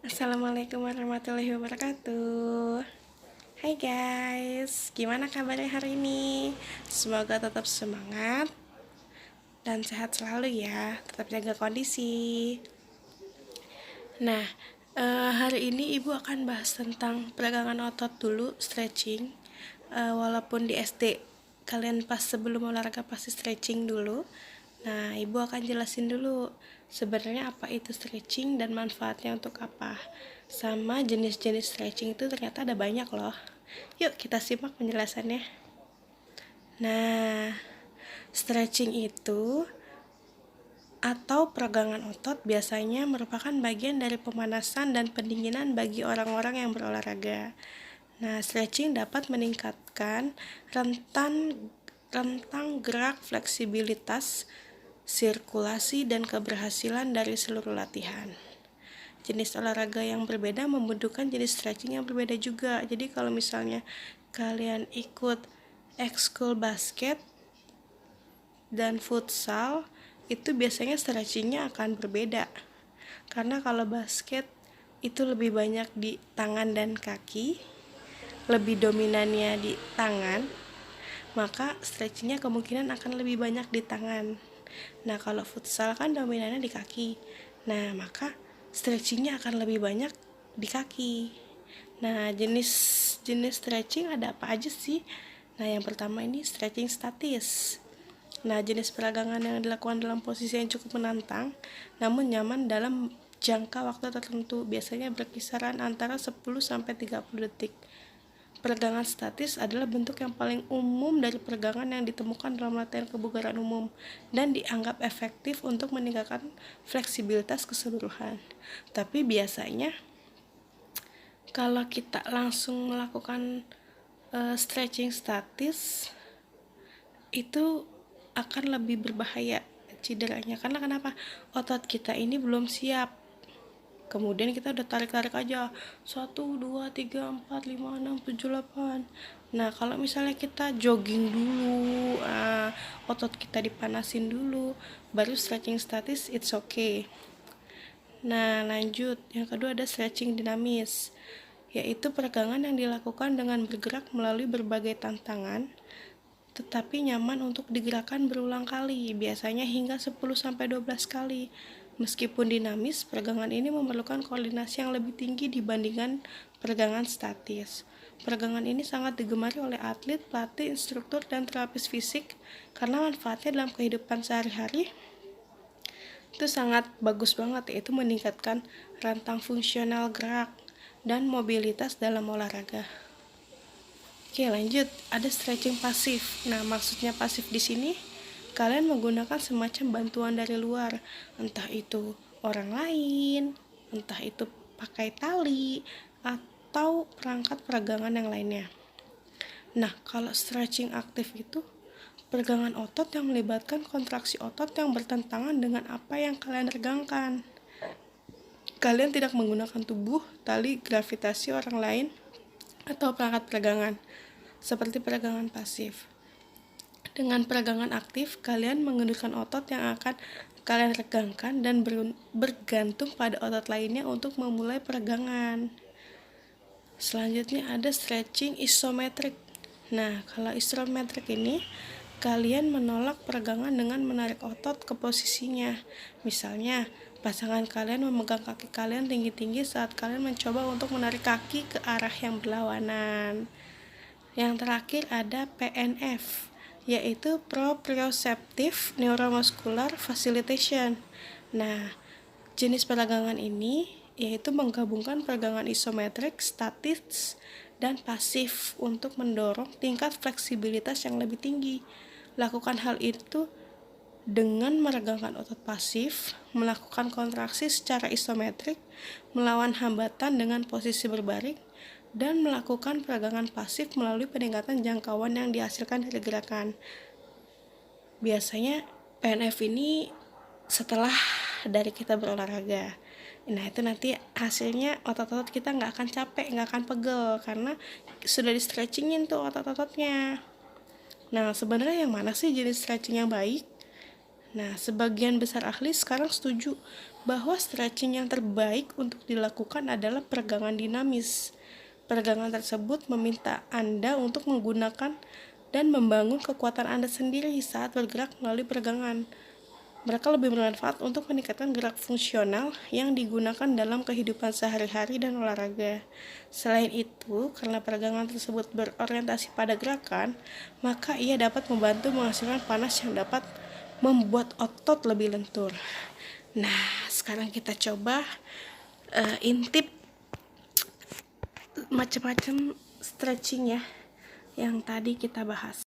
Assalamualaikum warahmatullahi wabarakatuh. Hai guys, gimana kabarnya hari ini? Semoga tetap semangat dan sehat selalu ya. Tetap jaga kondisi. Nah, hari ini ibu akan bahas tentang peregangan otot dulu, stretching. Walaupun di SD kalian pas sebelum olahraga pasti stretching dulu. Nah, ibu akan jelasin dulu sebenarnya apa itu stretching dan manfaatnya untuk apa. Sama jenis-jenis stretching itu ternyata ada banyak loh. Yuk kita simak penjelasannya. Nah, stretching itu atau peregangan otot biasanya merupakan bagian dari pemanasan dan pendinginan bagi orang-orang yang berolahraga. Nah, stretching dapat meningkatkan rentang gerak, fleksibilitas, sirkulasi, dan keberhasilan dari seluruh latihan. Jenis olahraga yang berbeda membutuhkan jenis stretching yang berbeda juga. Jadi kalau misalnya kalian ikut ekskul basket dan futsal, itu biasanya stretchingnya akan berbeda. Karena kalau basket itu lebih banyak di tangan dan kaki, lebih dominannya di tangan, maka stretchingnya kemungkinan akan lebih banyak di tangan. Nah, kalau futsal kan dominannya di kaki. Nah, maka stretchingnya akan lebih banyak di kaki. Nah, jenis stretching ada apa aja sih? Nah, yang pertama ini stretching statis. Nah, jenis peragangan yang dilakukan dalam posisi yang cukup menantang, namun nyaman dalam jangka waktu tertentu, biasanya berkisaran antara 10-30 detik. Peregangan statis adalah bentuk yang paling umum dari peregangan yang ditemukan dalam latihan kebugaran umum dan dianggap efektif untuk meningkatkan fleksibilitas keseluruhan. Tapi biasanya kalau kita langsung melakukan stretching statis itu akan lebih berbahaya cederanya. Karena kenapa? Otot kita ini belum siap. Kemudian kita udah tarik-tarik aja 1, 2, 3, 4, 5, 6, 7, 8. Nah, kalau misalnya kita jogging dulu, otot kita dipanasin dulu, baru stretching statis, it's okay. Nah, lanjut. Yang kedua ada stretching dinamis, yaitu peregangan yang dilakukan dengan bergerak melalui berbagai tantangan tetapi nyaman untuk digerakkan berulang kali, biasanya hingga 10-12 kali. Meskipun dinamis, peregangan ini memerlukan koordinasi yang lebih tinggi dibandingkan peregangan statis. Peregangan ini sangat digemari oleh atlet, pelatih, instruktur, dan terapis fisik karena manfaatnya dalam kehidupan sehari-hari itu sangat bagus banget, yaitu meningkatkan rentang fungsional gerak dan mobilitas dalam olahraga. Oke, lanjut. Ada stretching pasif. Nah, maksudnya pasif di sini kalian menggunakan semacam bantuan dari luar, entah itu orang lain, entah itu pakai tali atau perangkat peregangan yang lainnya. Nah, kalau stretching aktif itu peregangan otot yang melibatkan kontraksi otot yang bertentangan dengan apa yang kalian regangkan. Kalian tidak menggunakan tubuh, tali, gravitasi orang lain, atau perangkat peregangan seperti peregangan pasif. Dengan peregangan aktif, kalian mengendurkan otot yang akan kalian regangkan dan bergantung pada otot lainnya untuk memulai peregangan. Selanjutnya ada stretching isometrik. Nah, kalau isometrik ini kalian menolak peregangan dengan menarik otot ke posisinya. Misalnya, pasangan kalian memegang kaki kalian tinggi-tinggi saat kalian mencoba untuk menarik kaki ke arah yang berlawanan. Yang terakhir ada PNF, yaitu Proprioceptive Neuromuscular Facilitation. Nah, jenis peregangan ini yaitu menggabungkan peregangan isometrik, statis, dan pasif untuk mendorong tingkat fleksibilitas yang lebih tinggi. Lakukan hal itu dengan meregangkan otot pasif, melakukan kontraksi secara isometrik, melawan hambatan dengan posisi berbaring, dan melakukan peregangan pasif melalui peningkatan jangkauan yang dihasilkan dari gerakan. Biasanya PNF ini setelah dari kita berolahraga. Nah, itu nanti hasilnya otot-otot kita nggak akan capek, nggak akan pegel karena sudah di stretchingin tuh otot-ototnya. Nah, sebenarnya yang mana sih jenis stretching yang baik? Nah, sebagian besar ahli sekarang setuju bahwa stretching yang terbaik untuk dilakukan adalah peregangan dinamis. Peregangan tersebut meminta Anda untuk menggunakan dan membangun kekuatan Anda sendiri saat bergerak melalui peregangan. Mereka lebih bermanfaat untuk meningkatkan gerak fungsional yang digunakan dalam kehidupan sehari-hari dan olahraga. Selain itu, karena peregangan tersebut berorientasi pada gerakan, maka ia dapat membantu menghasilkan panas yang dapat membuat otot lebih lentur. Nah, sekarang kita coba intip macam-macam stretching ya yang tadi kita bahas.